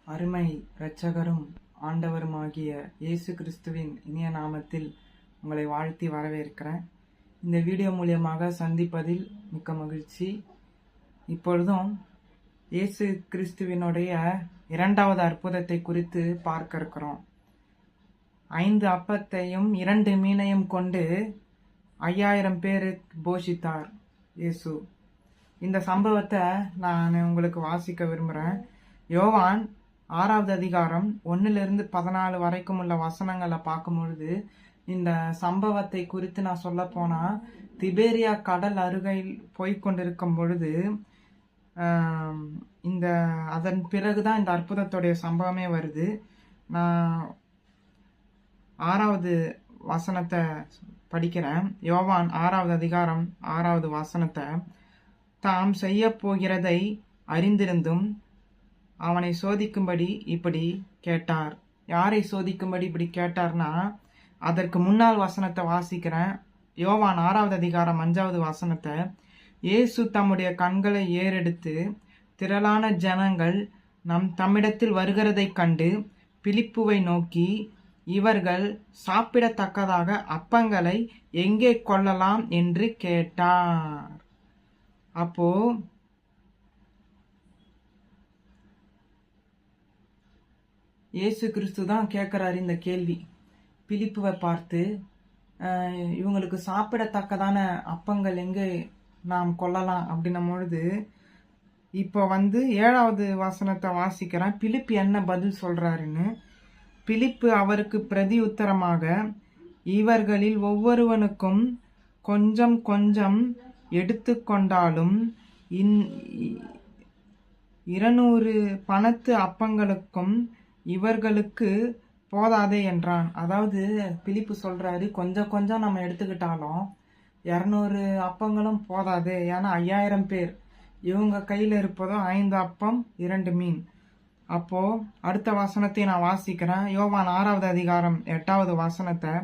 அருமை இரட்சகரும் ஆண்டவருமாகிய இயேசு கிறிஸ்துவின் இனிய நாமத்தில் உங்களை வாழ்த்தி வரவேற்கிறேன். இந்த வீடியோ மூலியமாக சந்திப்பதில் மிக்க மகிழ்ச்சி. இப்பொழுதும் இயேசு கிறிஸ்துவினுடைய இரண்டாவது அற்புதத்தை குறித்து பார்க்க இருக்கிறோம். 5 அப்பத்தையும் 2 மீனையும் கொண்டு 5000 பேரு போஷித்தார் இயேசு. இந்த சம்பவத்தை நான் உங்களுக்கு வாசிக்க விரும்புகிறேன். யோவான் 6வது அதிகாரம் 1 - 14 வரைக்கும் உள்ள வசனங்களை பார்க்கும் பொழுது இந்த சம்பவத்தை குறித்து நான் சொல்ல போனா, திபேரியா கடல் அருகில் போய்கொண்டிருக்கும் பொழுது அதன் பிறகுதான் இந்த அற்புதத்துடைய சம்பவமே வருது. நான் 6வது வசனத்தை படிக்கிறேன். யோவான் 6வது அதிகாரம் 6வது வசனத்தை, தாம் செய்ய போகிறதை அறிந்திருந்தும் அவனை சோதிக்கும்படி இப்படி கேட்டார். யாரை சோதிக்கும்படி இப்படி கேட்டார்னா, அதற்கு முன்னால் வசனத்தை வாசிக்கிறேன். யோவான் 6வது அதிகாரம் 5வது வசனத்தை, இயேசு தம்முடைய கண்களை ஏறெடுத்து திரளான ஜனங்கள் தம்மிடத்தில் வருகிறதைக் கண்டு பிலிப்புவை நோக்கி, இவர்கள் சாப்பிடத்தக்கதாக அப்பங்களை எங்கே கொள்ளலாம் என்று கேட்டார். அப்போ இயேசு கிறிஸ்து தான் கேட்குறாரு இந்த கேள்வி. பிலிப்புவை பார்த்து, இவங்களுக்கு சாப்பிடத்தக்கதான அப்பங்கள் எங்கே நாம் கொள்ளலாம் அப்படின்னும் பொழுது, இப்போ 7வது வசனத்தை வாசிக்கிறேன். பிலிப்பு என்ன பதில் சொல்றாருன்னு. பிலிப்பு அவருக்கு பிரதி உத்தரமாக, இவர்களில் ஒவ்வொருவனுக்கும் கொஞ்சம் கொஞ்சம் எடுத்துக்கொண்டாலும் 200 பணத்து அப்பங்களுக்கும் இவர்களுக்கு போதாதே என்றான். அதாவது பிலிப்பு சொல்றாரு, கொஞ்சம் கொஞ்சம் நம்ம எடுத்துக்கிட்டாலும் 200 அப்பங்களும் போதாது. ஏன்னா 5000 பேர், இவங்க கையில் இருப்பதோ 5 அப்பம் 2 மீன். அப்போ அடுத்த வசனத்தை நான் வாசிக்கிறேன். யோவான் 6வது அதிகாரம் 8வது வசனத்தை,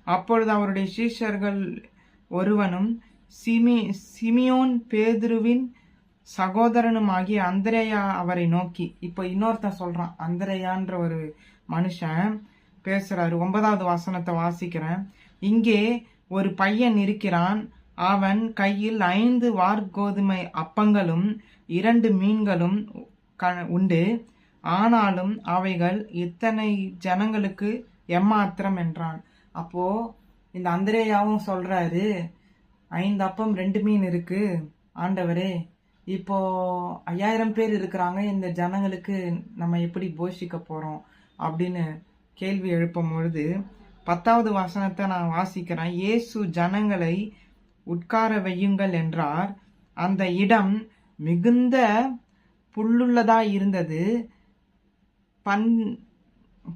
அப்பொழுது அவருடைய சீஷர்கள் ஒருவனும் சிமியோன் பேதுருவின் சகோதரனுமாகிய அந்திரேயா அவரை நோக்கி, இப்போ இன்னொருத்தன் சொல்றான், அந்திரேயான்ற ஒரு மனுஷன் பேசுறாரு. 9வது வசனத்தை வாசிக்கிறேன். இங்கே ஒரு பையன் இருக்கிறான், அவன் கையில் 5 வார்கோதுமை அப்பங்களும் 2 மீன்களும் உண்டு, ஆனாலும் அவைகள் இத்தனை ஜனங்களுக்கு எம்மாத்திரம் என்றான். அப்போ இந்த அந்திரேயாவும் சொல்றாரு, 5 அப்பம் 2 மீன் இருக்கு ஆண்டவரே, இப்போ 5000 பேர் இருக்கிறாங்க, இந்த ஜனங்களுக்கு நம்ம எப்படி போஷிக்க போறோம் அப்படின்னு கேள்வி எழுப்பும் பொழுது 10வது வசனத்தை நான் வாசிக்கிறேன். இயேசு ஜனங்களை உட்கார வையுங்கள் என்றார். அந்த இடம் மிகுந்த புல்லுள்ளதா இருந்தது.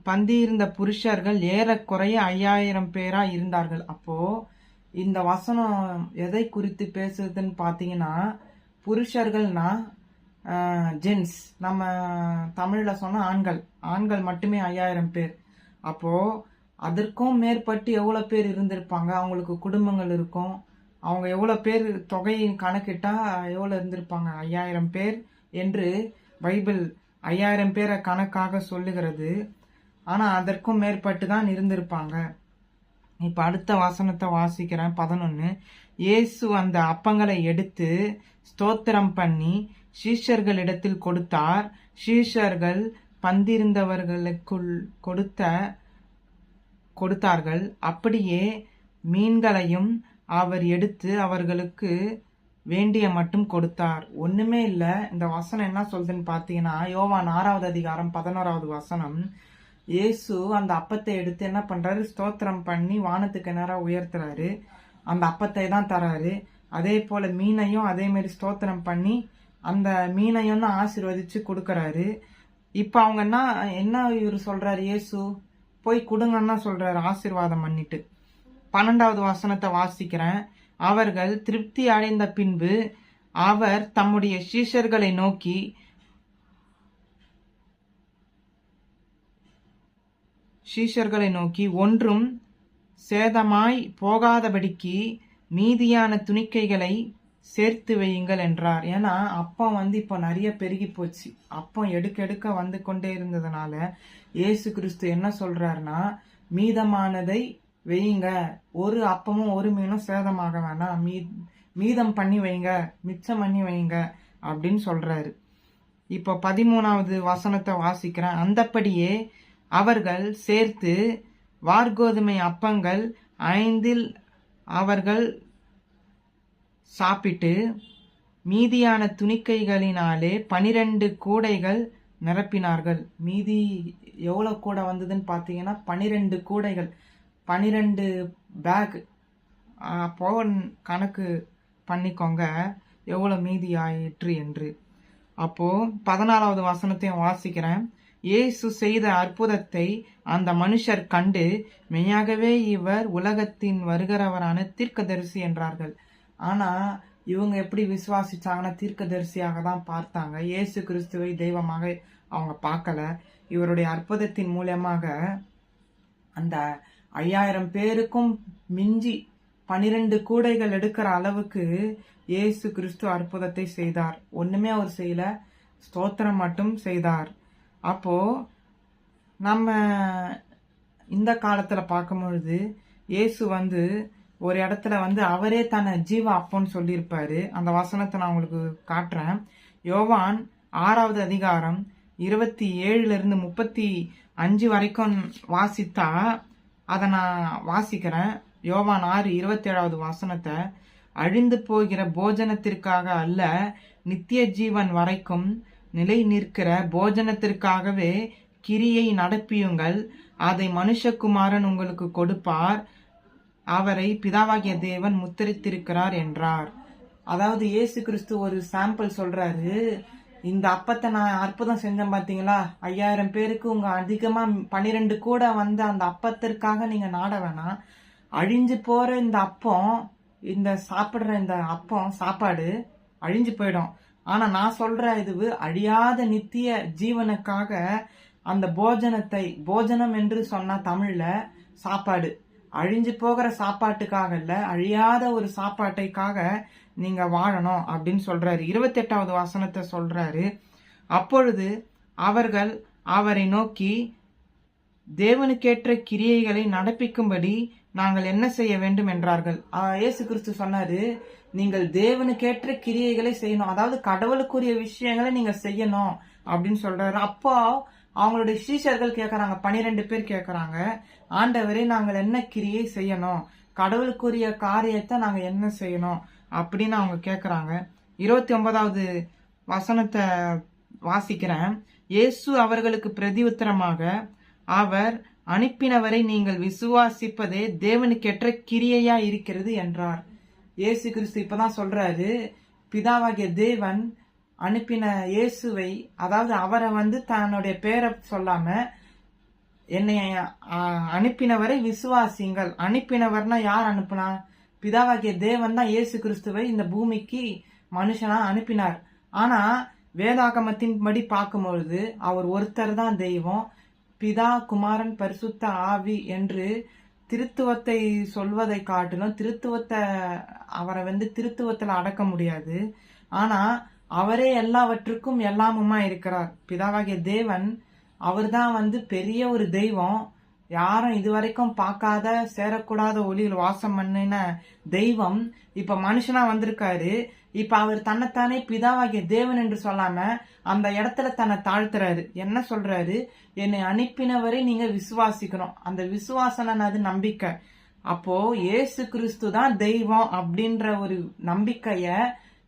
பந்தியிருந்த புருஷர்கள் ஏறக்குறைய 5000 பேரா இருந்தார்கள். அப்போ இந்த வசனம் எதை குறித்து பேசுறதுன்னு பார்த்தீங்கன்னா, புருஷர்கள்னா ஜென்ஸ், நம்ம தமிழ்ல சொன்ன ஆண்கள் மட்டுமே 5000 பேர். அப்போ அதற்கும் மேற்பட்டு எவ்வளவு பேர் இருந்திருப்பாங்க, அவங்களுக்கு குடும்பங்கள் இருக்கும், அவங்க எவ்வளவு பேர் தொகையை கணக்கிட்டா எவ்வளவு இருந்திருப்பாங்க, 5000 பேர் என்று பைபிள் 5000 பேரை கணக்காக சொல்லுகிறது. ஆனா அதற்கும் மேற்பட்டு தான் இருந்திருப்பாங்க. இப்ப அடுத்த வசனத்தை வாசிக்கிறேன். 11. இயேசு அந்த அப்பங்களை எடுத்து ஸ்தோத்திரம் பண்ணி சீஷர்களிடத்தில் கொடுத்தார். சீஷர்கள் பந்திருந்தவர்களுக்குள் கொடுத்தார்கள். அப்படியே மீன்களையும் அவர் எடுத்து அவர்களுக்கு வேண்டிய மட்டும் கொடுத்தார். ஒண்ணுமே இல்ல. இந்த வசனம் என்ன சொல்றதுன்னு பாத்தீங்கன்னா, யோவான் 6வது அதிகாரம் 11வது வசனம், இயேசு அந்த அப்பத்தை எடுத்து என்ன பண்றாரு, ஸ்தோத்திரம் பண்ணி வானத்துக்கு நேரா உயர்த்துறாரு. அந்த அப்பத்தை தான் தராரு. அதே போல மீனையும் அதே மாதிரி ஸ்தோத்திரம் பண்ணி அந்த மீனையும் தான் ஆசீர்வதிச்சு கொடுக்கறாரு. இப்ப அவங்க என்ன இவர் சொல்றாரு, இயேசு போய் கொடுங்கன்னா சொல்றாரு, ஆசீர்வாதம் பண்ணிட்டு. 12வது வசனத்தை வாசிக்கிறேன். அவர்கள் திருப்தி அடைந்த பின்பு அவர் தம்முடைய சீஷர்களை நோக்கி ஒன்றும் சேதமாய் போகாதபடிக்கு மீதியான துணிக்கைகளை சேர்த்து வையுங்கள் என்றார். ஏன்னா அப்பம் இப்போ நிறைய பெருகி போச்சு. அப்பம் எடுக்க எடுக்க வந்து கொண்டே இருந்ததுனால இயேசு கிறிஸ்து என்ன சொல்றாருன்னா, மீதமானதை வையுங்க, ஒரு அப்பமும் ஒரு மீனும் சேதமாக வேணாம், மீதம் பண்ணி வைங்க, மிச்சம் பண்ணி வைங்க அப்படின்னு சொல்றாரு. இப்போ 13வது வசனத்தை வாசிக்கிறேன். அந்தப்படியே அவர்கள் சேர்த்து வார்கோதுமை அப்பங்கள் 5 அவர்கள் சாப்பிட்டு மீதியான துணிக்கைகளினாலே 12 கூடைகள் நிரப்பினார்கள். மீதி எவ்வளவு கூட வந்ததுன்னு பார்த்தீங்கன்னா 12 கூடைகள், 12 பேக். அப்போ கணக்கு பண்ணிக்கோங்க எவ்வளவு மீதி ஆயிற்று என்று. அப்போ 14வது வசனத்தையும் வாசிக்கிறேன். இயேசு செய்த அற்புதத்தை அந்த மனுஷர் கண்டு, மெய்யாகவே இவர் உலகத்தின் வருகிறவரான தீர்க்கதரிசி என்றார்கள். ஆனா இவங்க எப்படி விசுவாசிச்சாங்கன்னா, தீர்க்கதரிசியாக தான் பார்த்தாங்க. இயேசு கிறிஸ்துவை தெய்வமாக அவங்க பார்க்கல. இவருடைய அற்புதத்தின் மூலமாக அந்த 5000 பேருக்கும் மிஞ்சி 12 கூடைகள் எடுக்கிற அளவுக்கு இயேசு கிறிஸ்து அற்புதத்தை செய்தார். ஒண்ணுமே அவர் செய்யல, ஸ்தோத்திரம் மட்டும் செய்தார். அப்போ நம்ம இந்த காலத்துல பார்க்கும் பொழுது இயேசு ஒரு இடத்துல அவரே தன்னை ஜீவ அப்பன்னு சொல்லியிருப்பாரு. அந்த வசனத்தை நான் உங்களுக்கு காட்டுறேன். யோவான் 6வது அதிகாரம் 27 35 வரைக்கும் வாசித்தா அதை நான் வாசிக்கிறேன். யோவான் 6:27 வசனத்தை, அழிந்து போகிற போஜனத்திற்காக அல்ல, நித்திய ஜீவன் வரைக்கும் நிலை நிற்கிற போஜனத்திற்காகவே கிரியை நடப்பியுங்கள், அதை மனுஷகுமாரன் உங்களுக்கு கொடுப்பார், அவரை பிதாவாகிய தேவன் முத்திரித்திருக்கிறார் என்றார். அதாவது இயேசு கிறிஸ்து ஒரு சாம்பிள் சொல்றாரு. இந்த அப்பத்தை நான் அற்புதம் செஞ்சேன் பாத்தீங்களா, 5000 பேருக்கு உங்க அதிகமா 12 கூட அந்த அப்பத்திற்காக நீங்க நாட வேணாம். அழிஞ்சு போற இந்த அப்பம், இந்த சாப்பிடுற இந்த அப்பம் சாப்பாடு அழிஞ்சு போயிடும். ஆனா நான் சொல்ற இது அழியாத நித்திய ஜீவனுக்காக அந்த போஜனத்தை, போஜனம் என்று சொன்னா தமிழ்ல சாப்பாடு, அழிஞ்சு போகிற சாப்பாட்டுக்காக இல்ல, அழியாத ஒரு சாப்பாட்டுக்காக நீங்க வாழணும் அப்படின்னு சொல்றாரு. 28வது வசனத்தை சொல்றாரு. அப்பொழுது அவர்கள் அவரை நோக்கி, தேவனுக்கேற்ற கிரியைகளை நடப்பிக்கும்படி நாங்கள் என்ன செய்ய வேண்டும் என்றார்கள். இயேசு கிறிஸ்து சொன்னாரு, நீங்கள் தேவனுக்கேற்ற கிரியைகளை செய்யணும், அதாவது கடவுளுக்குரிய விஷயங்களை நீங்க செய்யணும் அப்படின்னு சொல்றாரு. அப்போ அவங்களுடைய சீஷர்கள் கேட்கறாங்க, 12 பேர் கேட்கறாங்க, ஆண்டவரே நாங்கள் என்ன கிரியை செய்யணும், கடவுளுக்குரிய காரியத்தை நாங்க என்ன செய்யணும் அப்படின்னு அவங்க கேட்கறாங்க. 29வது வசனத்தை வாசிக்கிறேன். இயேசு அவர்களுக்கு பிரதியுத்தரமாக, அவர் அனுப்பினவரை நீங்கள் விசுவாசிப்பதே தேவனுக்கேற்ற கிரியையா இருக்கிறது என்றார். இயேசு கிறிஸ்து இப்பதான் சொல்றாரு, பிதாவாகிய தேவன் அனுப்பின இயேசுவை, அதாவது அவரை தன்னுடைய பேரை சொல்லாம என்னை அனுப்பினவரை விசுவாசிங்கள். அனுப்பினவர்னா யார் அனுப்புனா? பிதாவாகிய தேவன் தான் இயேசு கிறிஸ்துவை இந்த பூமிக்கு மனுஷனா அனுப்பினார். ஆனா வேதாகமத்தின் படி பார்க்கும்பொழுது அவர் ஒருத்தர் தான் தெய்வம். பிதா, குமாரன், பரிசுத்த ஆவி என்று திருத்துவத்தை சொல்வதை காட்டிலும் திருத்துவத்தை அவரை திருத்துவத்துல அடக்க முடியாது. ஆனா அவரே எல்லாவற்றுக்கும் எல்லாமுமா இருக்கிறார். பிதாவாகிய தேவன் அவர் தான் பெரிய ஒரு தெய்வம். யாரும் இதுவரைக்கும் பார்க்காத, சேரக்கூடாத ஒளியில் வாசம் பண்ணின தெய்வம் இப்ப மனுஷனா வந்திருக்காரு. இப்ப அவர் தன்னைத்தானே பிதாவாகிய தேவன் என்று சொல்லாம அந்த இடத்துல தன்னை தாழ்த்துறாரு. என்ன சொல்றாரு? என்னை அனுப்பினவரை நீங்க விசுவாசிக்கணும். அந்த விசுவாசன அது நம்பிக்கை. அப்போ இயேசு கிறிஸ்து தான் தெய்வம் அப்படின்ற ஒரு நம்பிக்கைய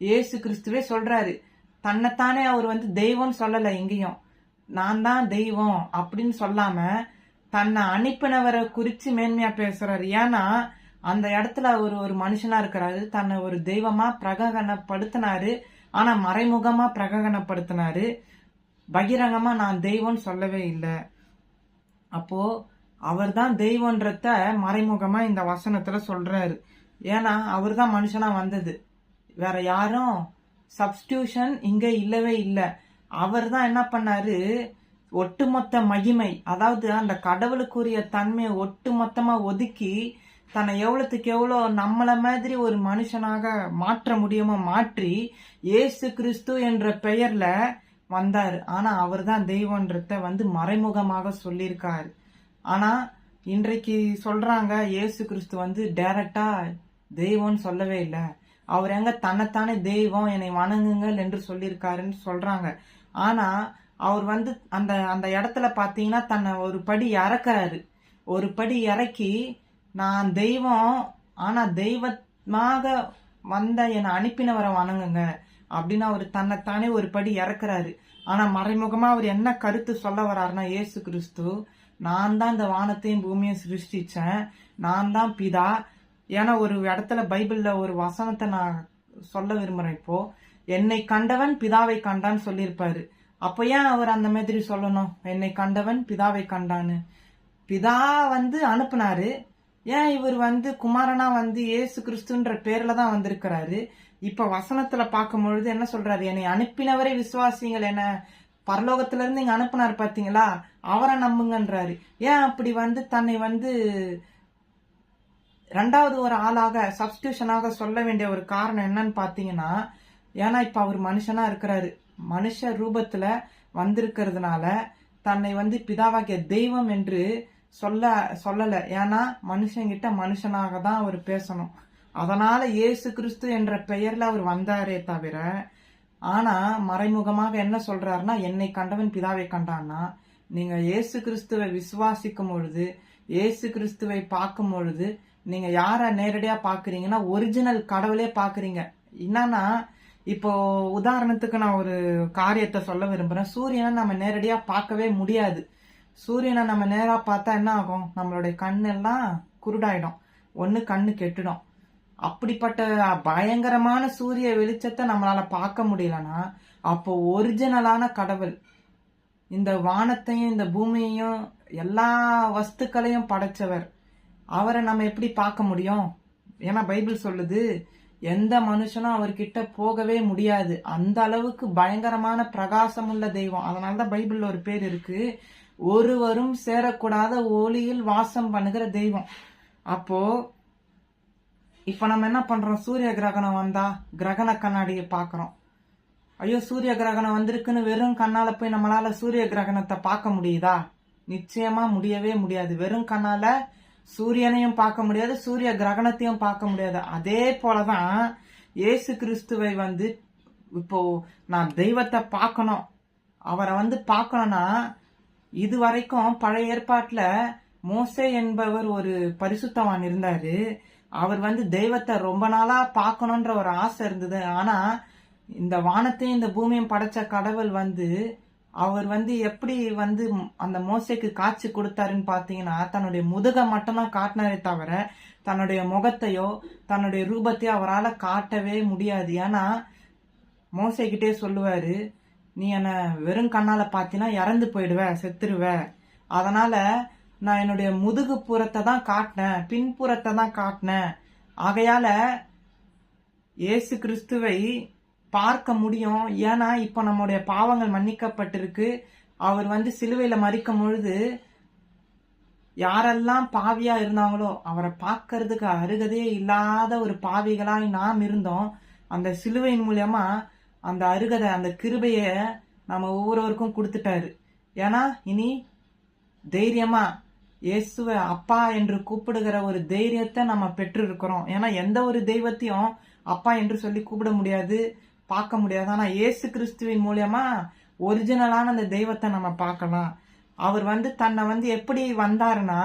இயேசு கிறிஸ்துவே சொல்றாரு. தன்னைத்தானே அவர் தெய்வம் சொல்லல எங்கேயும். நான் தான் தெய்வம் அப்படின்னு சொல்லாம தன்னை அனுப்பினவரை குறிச்சு மேன்மையா பேசுறாரு. ஏன்னா அந்த இடத்துல அவர் ஒரு மனுஷனா இருக்கிறாரு. தன்னை ஒரு தெய்வமா பிரகடனப்படுத்தினாரு. ஆனா மறைமுகமா பிரகடனப்படுத்தினாரு. பகிரங்கமா நான் தெய்வம் சொல்லவே இல்லை. அப்போ அவர் தான் தெய்வன்றத மறைமுகமா இந்த வசனத்துல சொல்றாரு. ஏன்னா அவர் தான் மனுஷனா வந்தது. வேற யாரும் சப்ஸ்டியூஷன் இங்க இல்லவே இல்லை. அவர் தான் என்ன பண்ணாரு, ஒட்டுமொத்த மகிமை, அதாவது அந்த கடவுளுக்குரிய தன்மையை ஒட்டுமொத்தமா ஒதுக்கி தன்னை எவ்வளவுக்கு எவ்வளோ நம்மள மாதிரி ஒரு மனுஷனாக மாற்ற முடியுமோ மாற்றி இயேசு கிறிஸ்து என்ற பெயர்ல வந்தாரு. ஆனா அவர் தான் தெய்வன்றத மறைமுகமாக சொல்லியிருக்காரு. ஆனா இன்றைக்கு சொல்றாங்க இயேசு கிறிஸ்து டைரக்டா தெய்வம்னு சொல்லவே இல்லை. அவர் எங்க தன்னைத்தானே தெய்வம் என்னை வணங்குங்கள் என்று சொல்லியிருக்காருன்னு சொல்றாங்க. ஆனா அவர் அந்த அந்த இடத்துல பாத்தீங்கன்னா தன்னை ஒரு படி இறக்குறாரு. ஒரு படி இறக்கி நான் தெய்வம், ஆனா தெய்வமாக என்னை அனுப்பினவரை வணங்குங்க அப்படின்னு அவர் தன்னைத்தானே ஒரு படி இறக்குறாரு. ஆனா மறைமுகமா அவர் என்ன கருத்து சொல்ல வர்றாருன்னா, இயேசு கிறிஸ்து நான் தான் இந்த வானத்தையும் பூமியும் சிருஷ்டிச்சேன், நான் தான் பிதா. ஏன்னா ஒரு இடத்துல பைபிள்ல ஒரு வசனத்தை நான் சொல்ல விரும்புறேன். இப்போ என்னை கண்டவன் பிதாவை கண்டான்னு சொல்லியிருப்பாரு. அப்ப ஏன் அவர் அந்த மாதிரி சொல்லணும், என்னை கண்டவன் பிதாவை கண்டான்னு? பிதா அனுப்புனாரு. ஏன் இவர் குமாரனா இயேசு கிறிஸ்துன்ற பேர்ல தான் வந்திருக்கிறாரு. இப்ப வசனத்துல பார்க்கும் பொழுது என்ன சொல்றாரு, என்னை அனுப்பினவரை விசுவாசிங்கள், என பரலோகத்துல இருந்து இங்க அனுப்புனாரு பாத்தீங்களா, அவரை நம்புங்கன்றாரு. ஏன் அப்படி தன்னை ரெண்டாவது ஒரு ஆளாக சப்ஸ்டியூஷனாக சொல்ல வேண்டிய ஒரு காரணம் என்னன்னு பாத்தீங்கன்னா, ஏன்னா இப்ப அவர் மனுஷனா இருக்கிறாரு, மனுஷ ரூபத்துல வந்திருக்கிறதுனால தன்னை பிதாவாகிய தெய்வம் என்று சொல்லல. ஏன்னா மனுஷங்கிட்ட மனுஷனாக தான் அவர் பேசணும். அதனால இயேசு கிறிஸ்து என்ற பெயர்ல அவர் வந்தாரே தவிர, ஆனா மறைமுகமாக என்ன சொல்றாருன்னா, என்னை கண்டவன் பிதாவை கண்டான்னா, நீங்க இயேசு கிறிஸ்துவை விசுவாசிக்கும் பொழுது, இயேசு கிறிஸ்துவை பார்க்கும் பொழுது நீங்க யார நேரடியா பாக்குறீங்கன்னா, ஒரிஜினல் கடவுளே பாக்குறீங்க. என்னன்னா இப்போ உதாரணத்துக்கு நான் ஒரு காரியத்தை சொல்ல விரும்புறேன். சூரியனை நம்ம நேரடியா பார்க்கவே முடியாது. சூரியனை நம்ம நேரா பார்த்தா என்ன ஆகும், நம்மளுடைய கண்ணெல்லாம் குருடாயிடும், ஒண்ணு கண்ணு கெட்டுடும். அப்படிப்பட்ட பயங்கரமான சூரிய வெளிச்சத்தை நம்மளால பார்க்க முடியலன்னா, அப்போ ஒரிஜினலான கடவுள் இந்த வானத்தையும் இந்த பூமியையும் எல்லா வஸ்துக்களையும் படைச்சவர், அவரை நம்ம எப்படி பார்க்க முடியும்? ஏன்னா பைபிள் சொல்லுது, எந்த மனுஷனும் அவர்கிட்ட போகவே முடியாது, அந்த அளவுக்கு பயங்கரமான பிரகாசம் உள்ள தெய்வம். அதனாலதான் பைபிள்ல ஒரு பேர் இருக்கு, ஒருவரும் சேரக்கூடாத ஒளியில் வாசம் பண்ணுகிற தெய்வம். அப்போ இப்ப நம்ம என்ன பண்றோம், சூரிய கிரகணம் வந்தா கிரகண கண்ணாடியை பாக்குறோம். ஐயோ சூரிய கிரகணம் வந்திருக்குன்னு வெறும் கண்ணால போய் நம்மளால சூரிய கிரகணத்தை பார்க்க முடியுதா? நிச்சயமா முடியவே முடியாது. வெறும் கண்ணால சூரியனையும் பார்க்க முடியாது, சூரிய கிரகணத்தையும் பார்க்க முடியாது. அதே போலதான் இயேசு கிறிஸ்துவை இப்போ நான் தெய்வத்தை பார்க்கணும், அவரை பார்க்கணும்னா, இது வரைக்கும் பழைய ஏற்பாட்டுல மோசே என்பவர் ஒரு பரிசுத்தவான் இருந்தாரு. அவர் தெய்வத்தை ரொம்ப நாளா பார்க்கணும்ன்ற ஒரு ஆசை இருந்தது. ஆனா இந்த வானத்தையும் இந்த பூமியும் படைச்ச கடவுள் அவர் எப்படி அந்த மோசைக்கு காட்சி கொடுத்தாருன்னு பாத்தீங்கன்னா, தன்னுடைய முதுக மட்டும்தான் காட்டினாரே தவிர தன்னுடைய முகத்தையோ தன்னுடைய ரூபத்தையோ அவரால் காட்டவே முடியாது. ஏன்னா மோசைக்கிட்டே சொல்லுவாரு, நீ என்ன வெறும் கண்ணால பாத்தீங்கன்னா இறந்து போயிடுவ, செத்துருவ, அதனால நான் என்னுடைய முதுகு புறத்தை தான் காட்டினேன், பின்புறத்தை தான் காட்டினேன். ஆகையால இயேசு கிறிஸ்துவை பார்க்க முடியும். ஏன்னா இப்ப நம்முடைய பாவங்கள் மன்னிக்கப்பட்டிருக்கு. அவர் சிலுவையில மறிக்கும் பொழுது யாரெல்லாம் பாவியா இருந்தாங்களோ அவரை பார்க்கறதுக்கு அருகதே இல்லாத ஒரு பாவிகளாய் நாம் இருந்தோம். அந்த சிலுவையின் மூலியமா அந்த அருகதை, அந்த கிருபைய நம்ம ஒவ்வொருவருக்கும் கொடுத்துட்டாரு. ஏன்னா இனி தைரியமா இயேசுவை அப்பா என்று கூப்பிடுகிற ஒரு தைரியத்தை நம்ம பெற்று இருக்கிறோம். ஏன்னா எந்த ஒரு தெய்வத்தையும் அப்பா என்று சொல்லி கூப்பிட முடியாது, பார்க்க முடியாது. ஆனா இயேசு கிறிஸ்துவின் மூலியமா ஒரிஜினலான அந்த தெய்வத்தை நம்ம பார்க்கலாம். அவர் தன்னை எப்படி வந்தாருன்னா,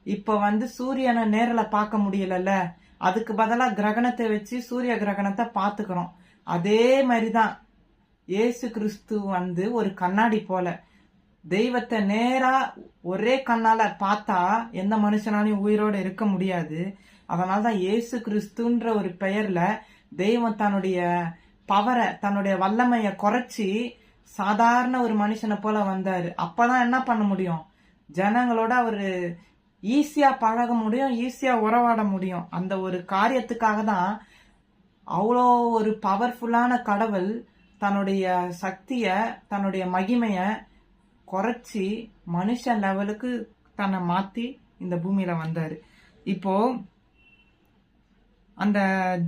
இப்ப சூரியனை நேரில பார்க்க முடியலல்ல, அதுக்கு பதிலா கிரகணத்தை வச்சு சூரிய கிரகணத்தை பார்த்துக்கிறோம். அதே மாதிரிதான் இயேசு கிறிஸ்து ஒரு கண்ணாடி போல தெய்வத்தை நேரா ஒரே கண்ணால பார்த்தா எந்த மனுஷனாலையும் உயிரோட இருக்க முடியாது. அதனாலதான் இயேசு கிறிஸ்துன்ற ஒரு பெயர்ல தெய்வம் தன்னுடைய பவரை, தன்னுடைய வல்லமைய குறைச்சி சாதாரண ஒரு மனுஷனை போல வந்தாரு. அப்பதான் என்ன பண்ண முடியும், ஜனங்களோட அவரு ஈஸியா பழக முடியும், ஈஸியா உறவாட முடியும். அந்த ஒரு காரியத்துக்காக தான் அவ்வளோ ஒரு பவர்ஃபுல்லான கடவுள் தன்னுடைய சக்திய, தன்னுடைய மகிமைய குறைச்சி மனுஷன் லெவலுக்கு தன்னை மாத்தி இந்த பூமியில வந்தாரு. இப்போ அந்த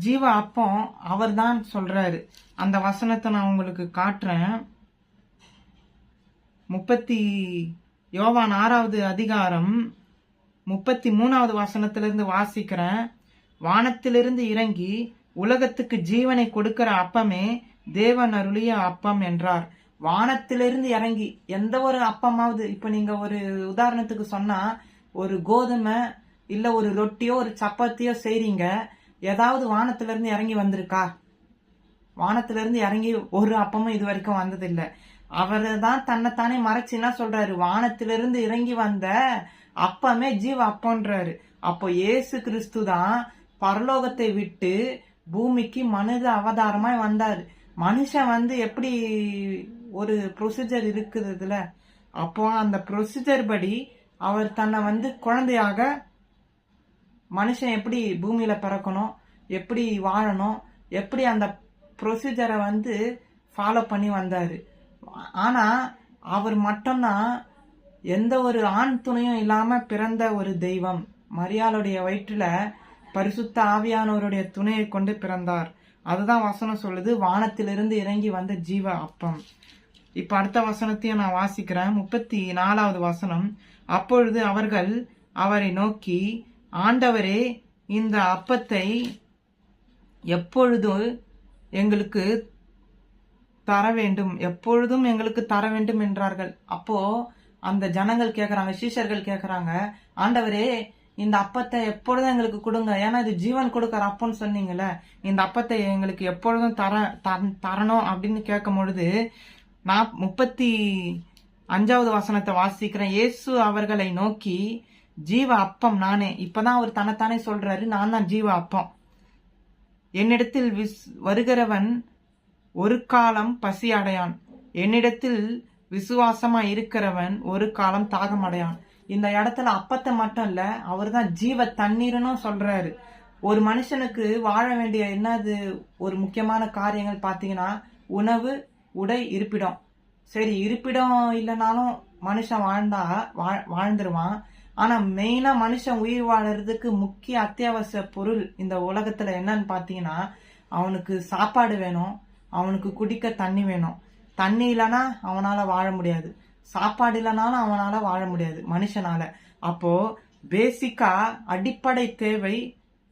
ஜீவ அப்பம் அவர் தான் சொல்றாரு. அந்த வசனத்தை நான் உங்களுக்கு காட்டுறேன். யோவான் 6வது அதிகாரம் 33வது வசனத்திலிருந்து வாசிக்கிறேன். வானத்திலிருந்து இறங்கி உலகத்துக்கு ஜீவனை கொடுக்கிற அப்பமே தேவன் அருளிய அப்பம் என்றார். வானத்திலிருந்து இறங்கி எந்த ஒரு அப்பமாவது, இப்ப நீங்க ஒரு உதாரணத்துக்கு சொன்னா, ஒரு கோதுமை இல்ல ஒரு ரொட்டியோ ஒரு சப்பாத்தியோ செய்றீங்க, ஏதாவது வானத்திலிருந்து இறங்கி வந்திருக்கா? வானத்திலிருந்து இறங்கி ஒரு அப்பமும் இது வரைக்கும் வந்ததில்லை. அவரு தான் தன்னைத்தானே மறைச்சு என்ன சொல்றாரு, வானத்திலிருந்து இறங்கி வந்த அப்பமே ஜீவ அப்பன்றாரு. அப்போ இயேசு கிறிஸ்து தான் பரலோகத்தை விட்டு பூமிக்கு மனித அவதாரமாய் வந்தாரு. மனுஷன் வந்து எப்படி ஒரு ப்ரொசீஜர் இருக்குது இதுல, அப்போ அந்த ப்ரொசீஜர் படி அவர் தன்னை வந்து குழந்தையாக, மனுஷன் எப்படி பூமியில பிறக்கணும், எப்படி வாழணும், எப்படி அந்த ப்ரொசீஜரை வந்து ஃபாலோ பண்ணி வந்தாரு. ஆனா அவர் மட்டும்தான் எந்த ஒரு ஆண் துணையும் இல்லாம பிறந்த ஒரு தெய்வம். மரியாளுடைய வயிற்றுல பரிசுத்த ஆவியானவருடைய துணையை கொண்டு பிறந்தார். அதுதான் வசனம் சொல்லுது, வானத்திலிருந்து இறங்கி வந்த ஜீவ அப்பம். இப்ப அடுத்த வசனத்தையும் நான் வாசிக்கிறேன். 34வது வசனம். அப்பொழுது அவர்கள் அவரை நோக்கி, ஆண்டவரே, இந்த அப்பத்தை எப்பொழுதும் எங்களுக்கு தர வேண்டும், எப்பொழுதும் எங்களுக்கு தர வேண்டும் என்றார்கள். அப்போ அந்த ஜனங்கள் கேக்குறாங்க, சீஷர்கள் கேக்குறாங்க, ஆண்டவரே, இந்த அப்பத்தை எப்பொழுதும் எங்களுக்கு கொடுங்க, ஏன்னா இது ஜீவன் கொடுக்கற அப்பன்னு சொன்னீங்கல்ல, இந்த அப்பத்தை எங்களுக்கு எப்பொழுதும் தரணும் அப்படின்னு கேட்கும் பொழுது, நான் 35வது வசனத்தை வாசிக்கிறேன். இயேசு அவர்களை நோக்கி, ஜீவ அப்பம் நானே. இப்பதான் அவர் தன்னைத்தானே சொல்றாரு, நான் தான் ஜீவ அப்பம். என்னிடத்தில் வருகிறவன் ஒரு காலம் பசி அடையான், என்னிடத்தில் விசுவாசமா இருக்கிறவன் ஒரு காலம் தாகம் அடையான். இந்த இடத்துல அப்பத்தை மட்டும் இல்ல, அவர் தான் ஜீவ தண்ணீர்னு சொல்றாரு. ஒரு மனுஷனுக்கு வாழ வேண்டிய என்னது ஒரு முக்கியமான காரியங்கள் பாத்தீங்கன்னா, உணவு, உடை, இருப்பிடம். சரி, இருப்பிடம் இல்லைனாலும் மனுஷன் வாழ்ந்துருவான். ஆனா மெயினா மனுஷன் உயிர் வாழறதுக்கு முக்கிய அத்தியாவசிய பொருள் இந்த உலகத்துல என்னன்னு பாத்தீங்கன்னா, அவனுக்கு சாப்பாடு வேணும், அவனுக்கு குடிக்க தண்ணி வேணும். தண்ணி இல்லைன்னா அவனால வாழ முடியாது, சாப்பாடு இல்லைனாலும் அவனால வாழ முடியாது மனுஷனால. அப்போ பேசிக்கா அடிப்படை தேவை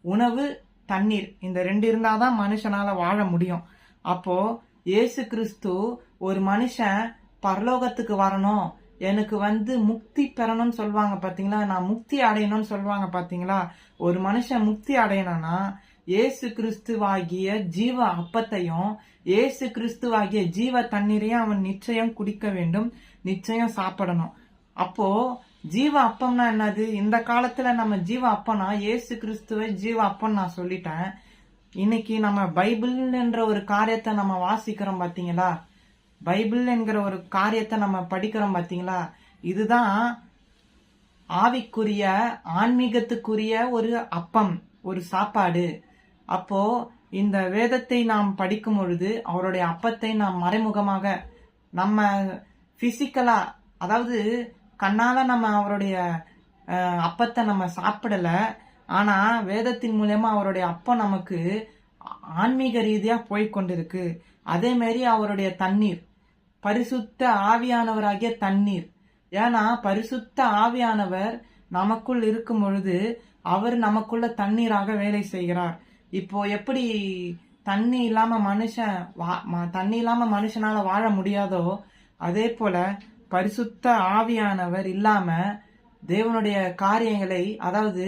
உணவு, தண்ணீர். இந்த 2 இருந்தாதான் மனுஷனால வாழ முடியும். அப்போ இயேசு கிறிஸ்து ஒரு மனுஷன் பரலோகத்துக்கு வரணும், எனக்கு வந்து முக்தி பெறணும்னு சொல்லுவாங்க பாத்தீங்களா, நான் முக்தி அடையணும்னு சொல்லுவாங்க பாத்தீங்களா. ஒரு மனுஷன் முக்தி அடையணும்னா இயேசு கிறிஸ்துவாகிய ஜீவ அப்பத்தையும் இயேசு கிறிஸ்துவாகிய ஜீவ தண்ணீரையும் அவன் நிச்சயம் குடிக்க வேண்டும், நிச்சயம் சாப்பிடணும். அப்போ ஜீவ அப்பம்னா என்னது? இந்த காலத்துல நம்ம ஜீவ அப்பம்னா இயேசு கிறிஸ்துவை ஜீவ அப்பம் நான் சொல்லிட்டேன். இன்னைக்கு நம்ம பைபிள் என்ற ஒரு காரியத்தை நம்ம வாசிக்கிறோம் பாத்தீங்களா, பைபிள் என்கிற ஒரு காரியத்தை நம்ம படிக்கிறோம் பாத்தீங்களா, இதுதான் ஆவிக்குரிய ஆன்மீகத்துக்குரிய ஒரு அப்பம், ஒரு சாப்பாடு. அப்போ இந்த வேதத்தை நாம் படிக்கும் பொழுது அவருடைய அப்பத்தை நாம் மறைமுகமாக நம்ம பிசிக்கலா, அதாவது கண்ணால நம்ம அவருடைய அப்பத்தை நம்ம சாப்பிடல, ஆனா வேதத்தின் மூலமா அவருடைய அப்பம் நமக்கு ஆன்மீக ரீதியா போய்கொண்டிருக்கு. அதே மாதிரி அவருடைய தண்ணீர் பரிசுத்த ஆவியானவராகிய தண்ணீர். ஏன்னா பரிசுத்த ஆவியானவர் நமக்குள் இருக்கும் பொழுது அவர் நமக்குள்ள தண்ணீராக வேலை செய்கிறார். இப்போ எப்படி தண்ணி இல்லாம மனுஷனால வாழ முடியாதோ, அதே போல பரிசுத்த ஆவியானவர் இல்லாம தேவனுடைய காரியங்களை, அதாவது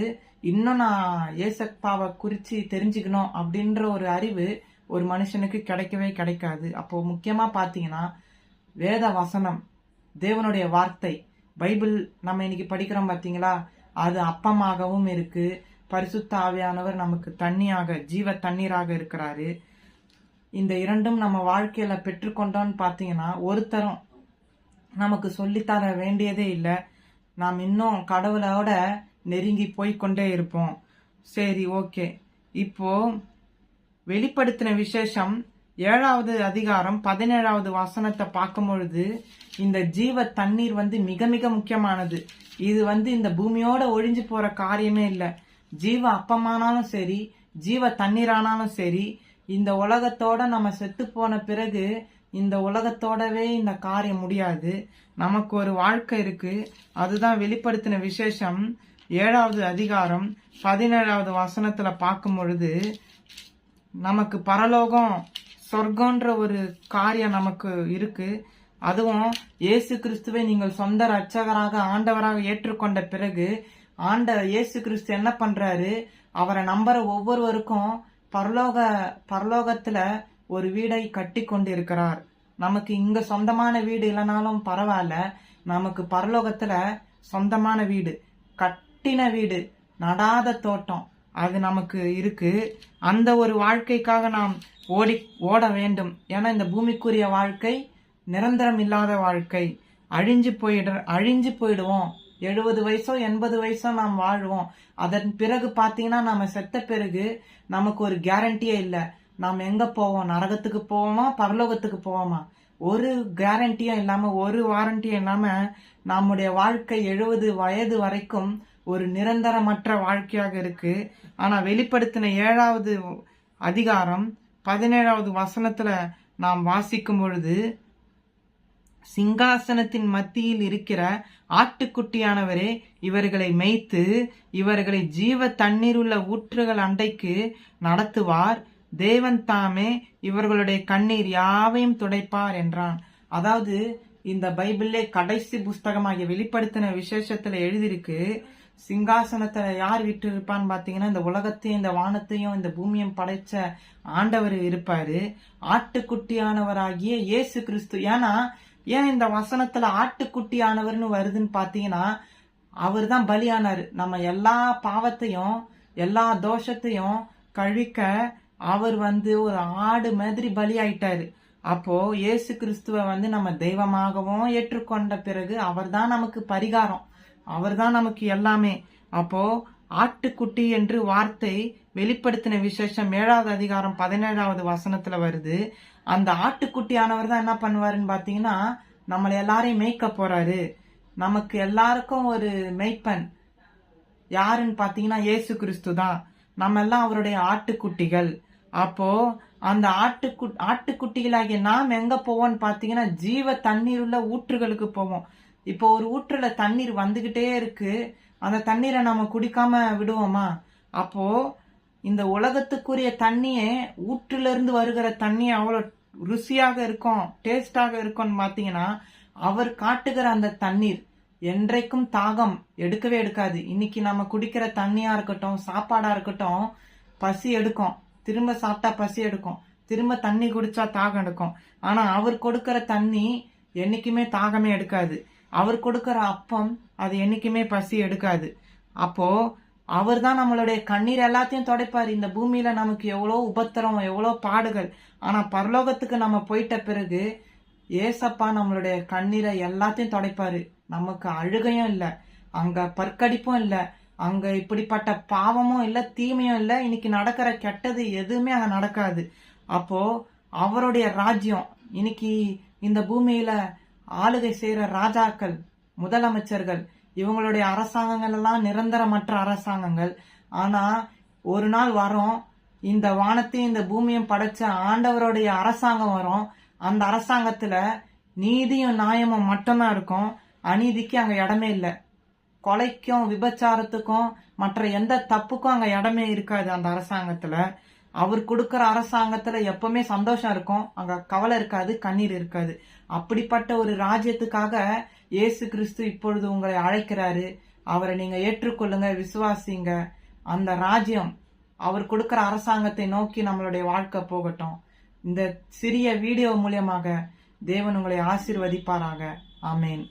இன்னும் நான் ஏசப்பாவை குறிச்சு தெரிஞ்சுக்கணும் அப்படின்ற ஒரு அறிவு ஒரு மனுஷனுக்கு கிடைக்கவே கிடைக்காது. அப்போ முக்கியமா பாத்தீங்கன்னா வேத வசனம், தேவனுடைய வார்த்தை, பைபிள் நம்ம இன்னைக்கு படிக்கிறோம் பாத்தீங்களா, அது அப்பமாகவும் இருக்கு. பரிசுத்த ஆவியானவர் நமக்கு தண்ணியாக, ஜீவ தண்ணீராக இருக்கிறாரு. இந்த இரண்டும் நம்ம வாழ்க்கையில பெற்றுக்கொண்டோம்னு பாத்தீங்கன்னா ஒருத்தரும் நமக்கு சொல்லித்தர வேண்டியதே இல்லை. நாம் இன்னும் கடவுளோட நெருங்கி போய்கொண்டே இருப்போம். சரி, ஓகே. இப்போ வெளிப்படுத்தின விசேஷம் 7வது அதிகாரம் 17வது வசனத்தை பார்க்கும் பொழுது இந்த ஜீவ தண்ணீர் வந்து மிக மிக முக்கியமானது. இது வந்து இந்த பூமியோட ஒழிஞ்சு போற காரியமே இல்லை. ஜீவ அப்பமானாலும் சரி, ஜீவ தண்ணீரானாலும் சரி, இந்த உலகத்தோட நம்ம செத்து போன பிறகு இந்த உலகத்தோடவே இந்த காரியம் முடியாது. நமக்கு ஒரு வாழ்க்கை இருக்கு. அதுதான் வெளிப்படுத்தின விசேஷம் 7வது அதிகாரம் 17வது வசனத்துல பார்க்கும் பொழுது, நமக்கு பரலோகம் சொர்க்கன்ற ஒரு காரியம் நமக்கு இருக்கு. அதுவும் இயேசு கிறிஸ்துவை நீங்கள் சொந்த இரட்சகராக ஆண்டவராக ஏற்றுக்கொண்ட பிறகு இயேசு கிறிஸ்து என்ன பண்றாரு, அவரை நம்புற ஒவ்வொருவருக்கும் பரலோகத்துல ஒரு வீடை கட்டி கொண்டு இருக்கிறார். நமக்கு இங்க சொந்தமான வீடு இல்லைனாலும் பரவாயில்ல, நமக்கு பரலோகத்துல சொந்தமான வீடு, கட்டின வீடு, நடாத தோட்டம் அது நமக்கு இருக்கு. அந்த ஒரு வாழ்க்கைக்காக நாம் ஓட வேண்டும். ஏன்னா இந்த பூமிக்குரிய வாழ்க்கை நிரந்தரம் இல்லாத வாழ்க்கை. அழிஞ்சு போயிடுவோம். 70 வயசோ 80 வயசோ நாம் வாழ்வோம். அதன் பிறகு பாத்தீங்கன்னா நம்ம செத்த பிறகு நமக்கு ஒரு கேரண்டியே இல்லை. நாம் எங்க போவோம், நரகத்துக்கு போவோமா பரலோகத்துக்கு போவோமா, ஒரு கேரண்டியும் இல்லாம ஒரு வாரண்டியும் இல்லாம நம்முடைய வாழ்க்கை 70 வயது வரைக்கும் ஒரு நிரந்தரமற்ற வாழ்க்கையாக இருக்கு. ஆனா வெளிப்படுத்தின 7வது அதிகாரம் 17வது வசனத்துல நாம் வாசிக்கும் பொழுது, சிங்காசனத்தின் மத்தியில் இருக்கிற ஆட்டுக்குட்டியானவரே இவர்களை மேய்த்து இவர்களை ஜீவ தண்ணீருள்ள ஊற்றுகள் அண்டைக்கு நடத்துவார். தேவன் தாமே இவர்களுடைய கண்ணீர் யாவையும் துடைப்பார் என்றான். அதாவது இந்த பைபிள்லே கடைசி புஸ்தகமாகிய வெளிப்படுத்தின விசேஷத்துல எழுதியிருக்கு, சிங்காசனத்துல யார் விட்டு இருப்பான்னு பாத்தீங்கன்னா, இந்த உலகத்தையும் இந்த வானத்தையும் இந்த பூமியும் படைச்ச ஆண்டவர் இருப்பாரு. ஆட்டுக்குட்டியானவராகிய இயேசு கிறிஸ்து. ஏன் இந்த வசனத்துல ஆட்டுக்குட்டியானவர்னு வருதுன்னு பாத்தீங்கன்னா, அவர் தான் பலியானாரு. நம்ம எல்லா பாவத்தையும் எல்லா தோஷத்தையும் கழிக்க அவர் ஒரு ஆடு மாதிரி பலி ஆயிட்டாரு. அப்போ இயேசு கிறிஸ்துவ நம்ம தெய்வமாகவும் ஏற்றுக்கொண்ட பிறகு அவர் தான் நமக்கு பரிகாரம், அவர் தான் நமக்கு எல்லாமே. அப்போ ஆட்டுக்குட்டி என்று வார்த்தை வெளிப்படுத்தின விசேஷம் 7வது அதிகாரம் 17வது வசனத்துல வருது. அந்த ஆட்டுக்குட்டியானவர் தான் என்ன பண்ணுவாருன்னு பாத்தீங்கன்னா, நம்மளை எல்லாரையும் மேய்க்க போறாரு. நமக்கு எல்லாருக்கும் ஒரு மேய்ப்பன் யாருன்னு பாத்தீங்கன்னா இயேசு கிறிஸ்து தான். நம்ம எல்லாம் அவருடைய ஆட்டுக்குட்டிகள். அப்போ அந்த ஆட்டுக்குட்டிகளாகிய நாம் எங்க போவோம்னு பாத்தீங்கன்னா, ஜீவ தண்ணீர் உள்ள ஊற்றுகளுக்கு போவோம். இப்போ ஒரு ஊற்றுல தண்ணீர் வந்துகிட்டே இருக்கு, அந்த தண்ணீரை நம்ம குடிக்காம விடுவோமா? அப்போ இந்த உலகத்துக்குரிய தண்ணியே ஊற்றுல இருந்து வருகிற தண்ணி அவ்வளவு ருசியாக இருக்கும், டேஸ்டாக இருக்கும்னு பாத்தீங்கன்னா, அவர் காட்டுகிற அந்த தண்ணீர் என்றைக்கும் தாகம் எடுக்கவே எடுக்காது. இன்னைக்கு நம்ம குடிக்கிற தண்ணியா இருக்கட்டும், சாப்பாடா இருக்கட்டும், பசி எடுக்கும், திரும்ப சாப்பிட்டா பசி எடுக்கும், திரும்ப தண்ணி குடிச்சா தாகம் எடுக்கும். ஆனா அவர் கொடுக்கிற தண்ணி என்னைக்குமே தாகமே எடுக்காது. அவர் கொடுக்கிற அப்பம் அது என்னைக்குமே பசி எடுக்காது. அப்போ அவர் தான் நம்மளுடைய கண்ணீர் எல்லாத்தையும் துடைப்பாரு. இந்த பூமியில நமக்கு எவ்வளவு உபத்திரம், எவ்வளவு பாடுகள். ஆனா பரலோகத்துக்கு நம்ம போயிட்ட பிறகு ஏசப்பா நம்மளுடைய கண்ணீரை எல்லாத்தையும் துடைப்பாரு. நமக்கு அழுகையும் இல்ல, அங்க பற்கடிப்பும் இல்ல, அங்க இப்படிப்பட்ட பாவமும் இல்ல, தீமையும் இல்ல, இன்னைக்கு நடக்கிற கெட்டது எதுவுமே அங்க நடக்காது. அப்போ அவருடைய ராஜ்யம் இன்னைக்கு இந்த பூமியில ஆளுகை செய்யற ராஜாக்கள், முதலமைச்சர்கள், இவங்களுடைய அரசாங்கங்கள் எல்லாம் நிரந்தரமற்ற அரசாங்கங்கள். ஆனா ஒரு நாள் வரும், இந்த வானத்தையும் இந்த பூமியும் படைச்ச ஆண்டவருடைய அரசாங்கம் வரும். அந்த அரசாங்கத்துல நீதியும் நியாயமும் மட்டும்தான் இருக்கும். அநீதிக்கு அங்க இடமே இல்லை. கொலைக்கும் விபச்சாரத்துக்கும் மற்ற எந்த தப்புக்கும் அங்க இடமே இருக்காது அந்த அரசாங்கத்துல. அவர் கொடுக்கிற அரசாங்கத்துல எப்பவுமே சந்தோஷம் இருக்கும், அங்க கவலை இருக்காது, கண்ணீர் இருக்காது. அப்படிப்பட்ட ஒரு ராஜ்யத்துக்காக இயேசு கிறிஸ்து இப்பொழுது உங்களை அழைக்கிறாரு. அவரை நீங்க ஏற்றுக்கொள்ளுங்க, விசுவாசிங்க. அந்த ராஜ்யம், அவர் கொடுக்கிற அரசாங்கத்தை நோக்கி நம்மளுடைய வாழ்க்கை போகட்டும். இந்த சிறிய வீடியோ மூலியமாக தேவன் உங்களை ஆசீர்வதிப்பாராக. ஆமேன்.